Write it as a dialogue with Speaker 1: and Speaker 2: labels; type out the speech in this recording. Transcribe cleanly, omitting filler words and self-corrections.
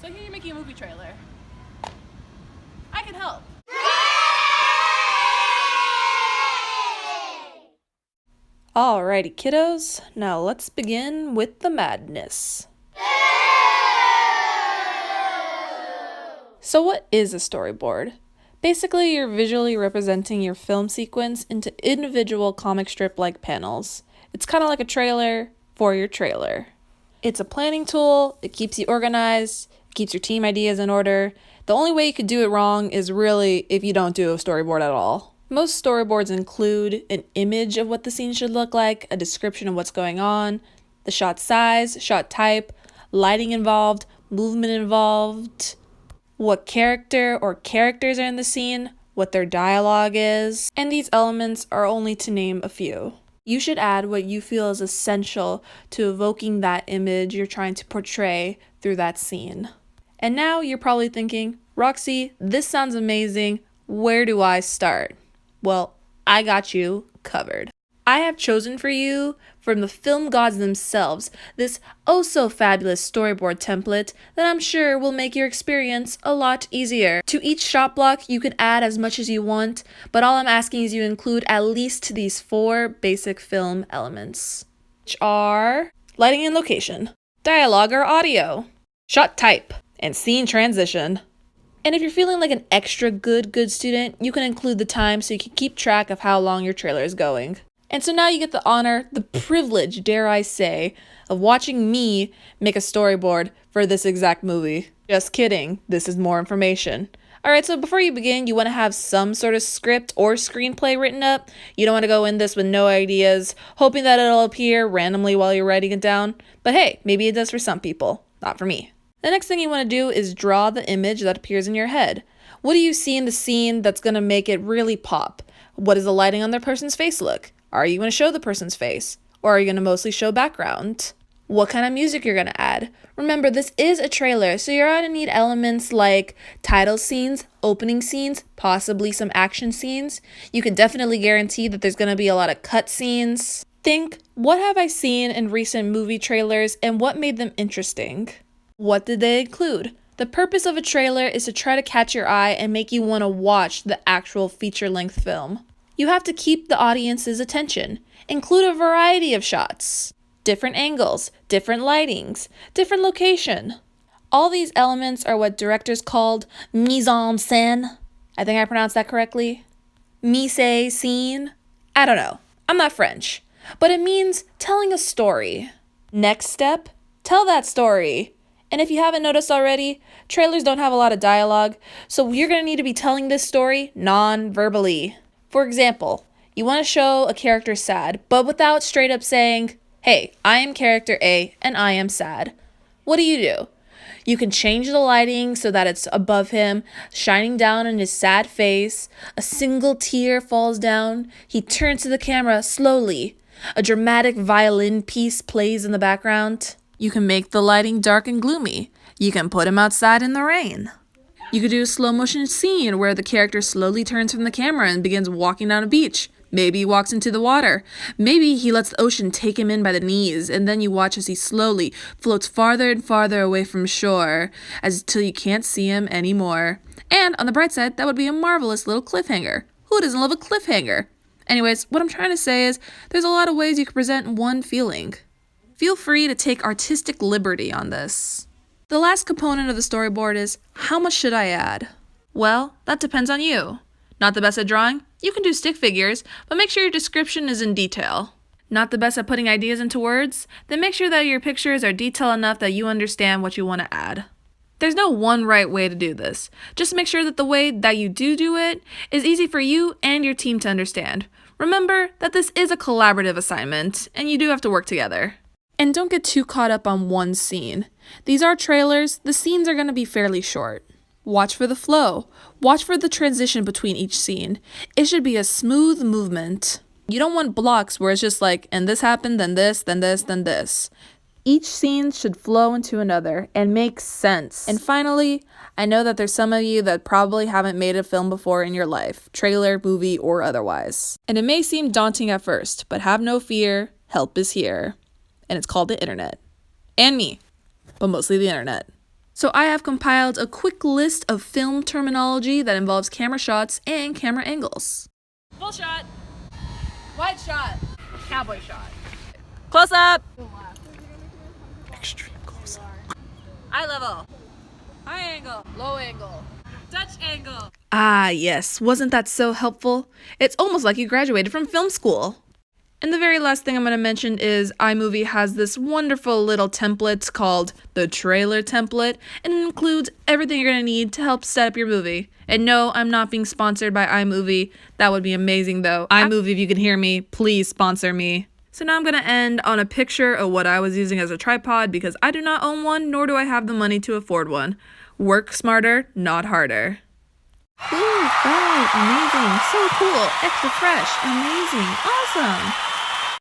Speaker 1: So I hear you're making a movie trailer. I can help.
Speaker 2: Alrighty, kiddos. Now let's begin with the madness. So what is a storyboard? Basically, you're visually representing your film sequence into individual comic strip-like panels. It's kind of like a trailer for your trailer. It's a planning tool, it keeps you organized, it keeps your team ideas in order. The only way you could do it wrong is really if you don't do a storyboard at all. Most storyboards include an image of what the scene should look like, a description of what's going on, the shot size, shot type, lighting involved, movement involved, what character or characters are in the scene, what their dialogue is, and these elements are only to name a few. You should add what you feel is essential to evoking that image you're trying to portray through that scene. And now you're probably thinking, Roxy, this sounds amazing. Where do I start? Well, I got you covered. I have chosen for you, from the film gods themselves, this oh so fabulous storyboard template that I'm sure will make your experience a lot easier. To each shot block, you can add as much as you want, but all I'm asking is you include at least these 4 basic film elements, which are lighting and location, dialogue or audio, shot type, and scene transition. And if you're feeling like an extra good student, you can include the time so you can keep track of how long your trailer is going. And so now you get the honor, the privilege, dare I say, of watching me make a storyboard for this exact movie. Just kidding, this is more information. Alright, so before you begin, you want to have some sort of script or screenplay written up. You don't want to go in this with no ideas, hoping that it'll appear randomly while you're writing it down. But hey, maybe it does for some people, not for me. The next thing you want to do is draw the image that appears in your head. What do you see in the scene that's going to make it really pop? What does the lighting on the person's face look? Are you going to show the person's face? Or are you going to mostly show background? What kind of music you're going to add? Remember, this is a trailer, so you're going to need elements like title scenes, opening scenes, possibly some action scenes. You can definitely guarantee that there's going to be a lot of cut scenes. Think, what have I seen in recent movie trailers and what made them interesting? What did they include? The purpose of a trailer is to try to catch your eye and make you want to watch the actual feature-length film. You have to keep the audience's attention. Include a variety of shots, different angles, different lightings, different location. All these elements are what directors called mise en scène. I think I pronounced that correctly. Mise scene. I don't know. I'm not French. But it means telling a story. Next step, tell that story. And if you haven't noticed already, trailers don't have a lot of dialogue, so you're going to need to be telling this story non-verbally. For example, you want to show a character sad, but without straight up saying, hey, I am character A and I am sad. What do? You can change the lighting so that it's above him, shining down on his sad face. A single tear falls down. He turns to the camera slowly. A dramatic violin piece plays in the background. You can make the lighting dark and gloomy. You can put him outside in the rain. You could do a slow motion scene where the character slowly turns from the camera and begins walking down a beach. Maybe he walks into the water. Maybe he lets the ocean take him in by the knees, and then you watch as he slowly floats farther and farther away from shore, until you can't see him anymore. And on the bright side, that would be a marvelous little cliffhanger. Who doesn't love a cliffhanger? Anyways, what I'm trying to say is, there's a lot of ways you can present one feeling. Feel free to take artistic liberty on this. The last component of the storyboard is, how much should I add? Well, that depends on you. Not the best at drawing? You can do stick figures, but make sure your description is in detail. Not the best at putting ideas into words? Then make sure that your pictures are detailed enough that you understand what you want to add. There's no one right way to do this. Just make sure that the way that you do it is easy for you and your team to understand. Remember that this is a collaborative assignment, and you do have to work together. And don't get too caught up on one scene. These are trailers, the scenes are going to be fairly short. Watch for the flow. Watch for the transition between each scene. It should be a smooth movement. You don't want blocks where it's just like, and this happened, then this, then this, then this. Each scene should flow into another and make sense. And finally, I know that there's some of you that probably haven't made a film before in your life, trailer, movie, or otherwise. And it may seem daunting at first, but have no fear, help is here. And it's called the internet. And me, but mostly the internet. So I have compiled a quick list of film terminology that involves camera shots and camera angles.
Speaker 1: Full shot. Wide shot. Cowboy shot. Close up.
Speaker 2: Extreme close up.
Speaker 1: Eye level. High angle. Low angle. Dutch angle.
Speaker 2: Ah, yes. Wasn't that so helpful? It's almost like you graduated from film school. And the very last thing I'm going to mention is iMovie has this wonderful little template called the trailer template, and it includes everything you're going to need to help set up your movie. And no, I'm not being sponsored by iMovie. That would be amazing though. iMovie, if you can hear me, please sponsor me. So now I'm going to end on a picture of what I was using as a tripod because I do not own one, nor do I have the money to afford one. Work smarter, not harder. Ooh, wow, amazing, so cool, extra fresh, amazing, awesome.